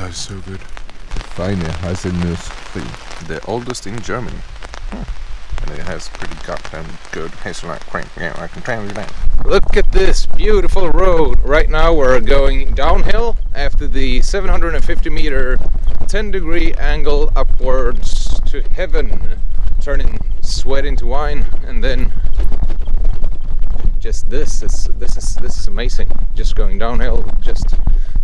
Oh, it's so good. Feine Haselnusscreme. The oldest in Germany. And it has pretty goddamn good hazelnut cream. Yeah, I can tell you that. Look at this beautiful road. Right now we're going downhill after the 750 meter 10-degree angle upwards to heaven, turning sweat into wine, and then just this is amazing. Just going downhill, just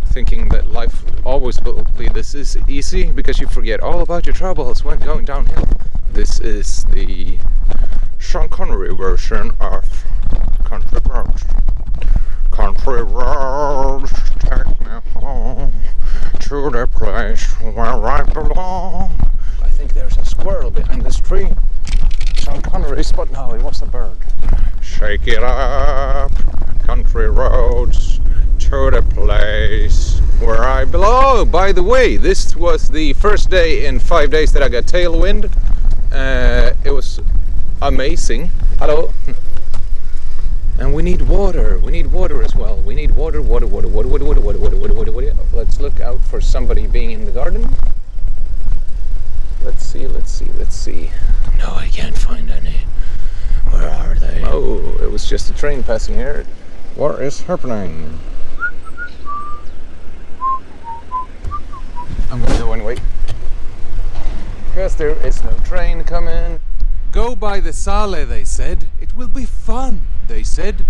thinking that life always will be this is easy because you forget all about your troubles when going downhill. This is the Sean Connery version of Country Roads. Country roads, take me home to the place where I belong. I think there's a squirrel behind this tree. Sean Connery's, but no, it was a bird. Shake it up, country roads, to the place where I belong. Oh, by the way, this was the first day in 5 days that I got tailwind. It was amazing. Hello. And we need water. We need water as well. We need water. Let's look out for somebody being in the garden. Let's see. No, I can't find any. Where are they? Oh, it was just a train passing here. What is happening? I'm gonna go anyway, because there is no train coming. Go by the Saale, they said. It will be fun, they said.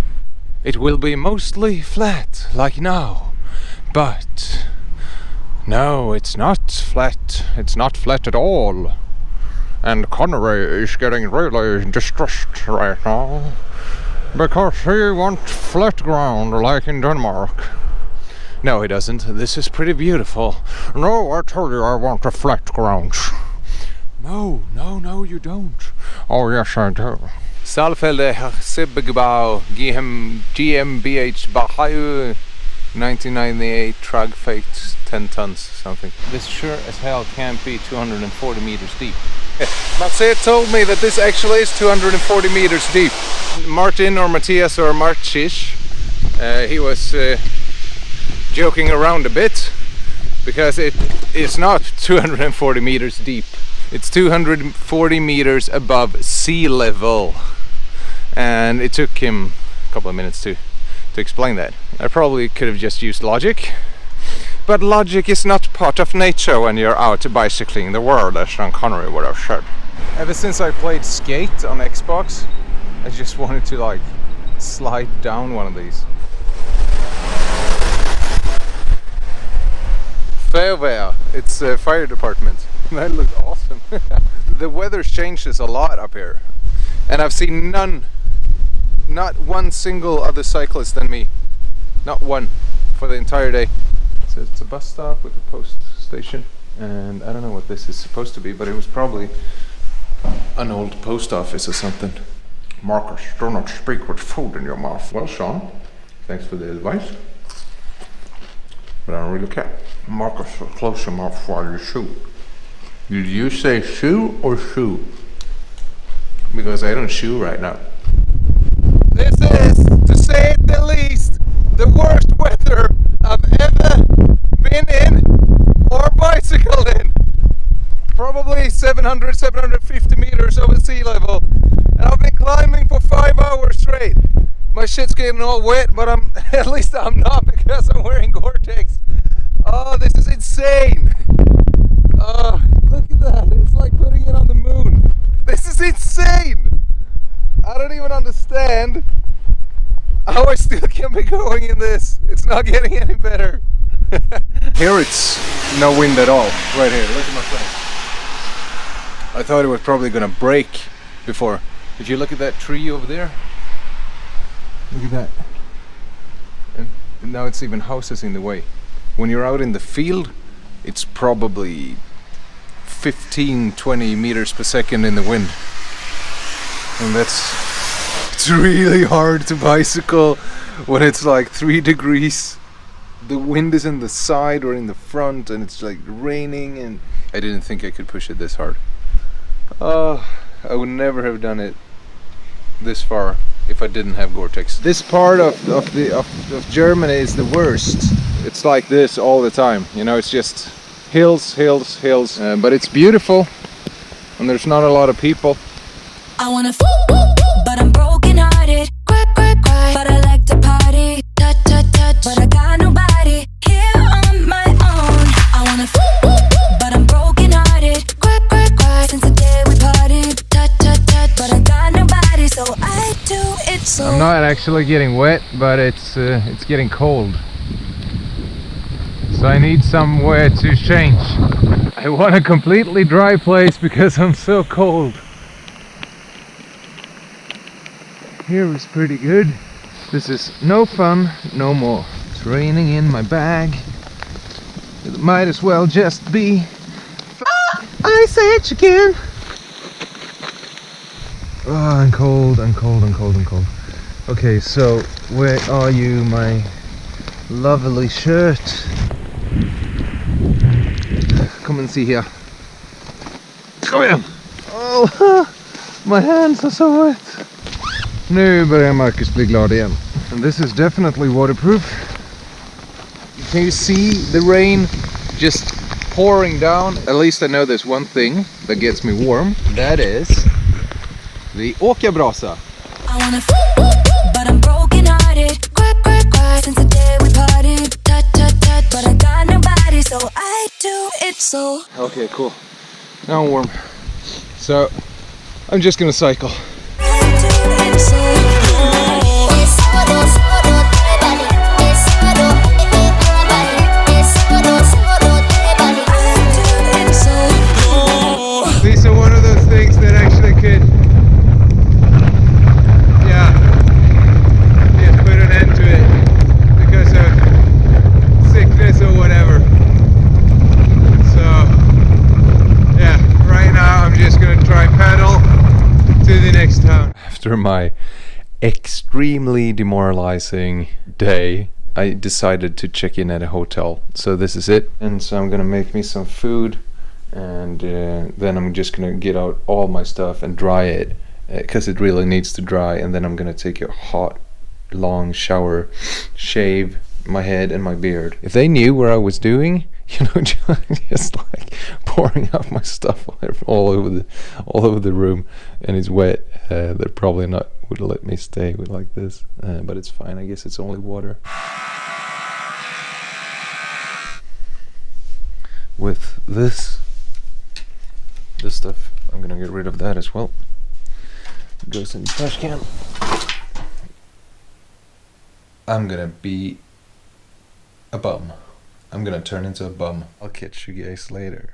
It will be mostly flat, like now. But no, it's not flat. It's not flat at all. And Connery is getting really distressed right now, because he wants flat ground like in Denmark. No, he doesn't. This is pretty beautiful. No, I told you I want a flat ground. No, you don't. Oh, yes, I do. 𝘊𝘺𝘊𝘭𝘪𝘯𝘨 GORE-TEX 1998 truck faked 10 tons something. This sure as hell can't be 240 meters deep. Matze told me that this actually is 240 meters deep. Martin or Matthias or Marcisz, he was joking around a bit, because it is not 240 meters deep. It's 240 meters above sea level, and it took him a couple of minutes to explain that. I probably could have just used logic, but logic is not part of nature when you're out bicycling the world, as Sean Connery would have said. Ever since I played Skate on Xbox, I just wanted to like slide down one of these. Feuerwehr, it's a fire department. That looks awesome. The weather changes a lot up here, and I've seen not one single other cyclist than me. Not one, for the entire day. So it's a bus stop with a post station, and I don't know what this is supposed to be, but it was probably an old post office or something. Marcus, do not speak with food in your mouth. Well, Sean, thanks for the advice, but I don't really care. Marcus, close your mouth while you shoot. Did you say shoe or shoe? Because I don't shoe right now. This is, to say it the least, the worst weather I've ever been in or bicycled in. Probably 750 meters over sea level. And I've been climbing for 5 hours straight. My shit's getting all wet, but at least I'm not, because I'm wearing GORE-TEX. Oh, this is insane. Oh, look at that. It's like putting it on the moon. This is insane. I don't even understand how I still can be going in this. It's not getting any better. Here it's no wind at all. Right here, look at my friend. I thought it was probably gonna break before. Did you look at that tree over there? Look at that. And now it's even houses in the way. When you're out in the field, it's probably 15-20 meters per second in the wind. And it's really hard to bicycle when it's like 3 degrees. The wind is in the side or in the front, and it's like raining, and I didn't think I could push it this hard. I would never have done it this far if I didn't have GORE-TEX. This part of Germany is the worst. It's like this all the time, you know. It's just hills, hills, hills. But it's beautiful, and there's not a lot of people. I wanna but I'm broken hearted. Cry, cry, cry, but I like to party. Touch, touch, touch, but I got nobody here on my own. I wanna but I'm broken hearted. Cry, cry, cry, since the day we parted. Touch, touch, touch, but I got nobody, so I do it so. I'm not actually getting wet, but it's getting cold. So I need somewhere to change. I want a completely dry place because I'm so cold. Here is pretty good. This is no fun, no more. It's raining in my bag. It might as well just be Ice Age again. Oh, I'm cold, I'm cold, I'm cold, I'm cold. Okay, so where are you, my lovely shirt? Come and see here. Kom igen! Oh, my hands are so wet. Nu börjar Marcus bli glad igen. And this is definitely waterproof. Can you see the rain just pouring down? At least I know there's one thing that gets me warm. That is the 𝘊𝘭𝘪𝘯𝘨. I wanna but I'm broken hearted. Cry, cry, cry, since the day we parted. Touch, touch, touch, but I got nobody, so I do it so. Okay, cool. Now I'm warm. So I'm just gonna cycle. These are one of those things that actually could, yeah, put an end to it because of sickness or whatever. So, yeah, right now I'm just gonna try pedal to the next town. After my extremely demoralizing day, I decided to check in at a hotel. So this is it. And so I'm gonna make me some food, and then I'm just gonna get out all my stuff and dry it because it really needs to dry. And then I'm gonna take a hot, long shower, shave my head and my beard. If they knew what I was doing, you know, just like pouring out my stuff all over the room, and it's wet, they probably not would let me stay with like this, but it's fine. I guess it's only water. With this stuff, I'm gonna get rid of that as well. It goes in the trash can. I'm gonna be a bum. I'm gonna turn into a bum. I'll catch you guys later.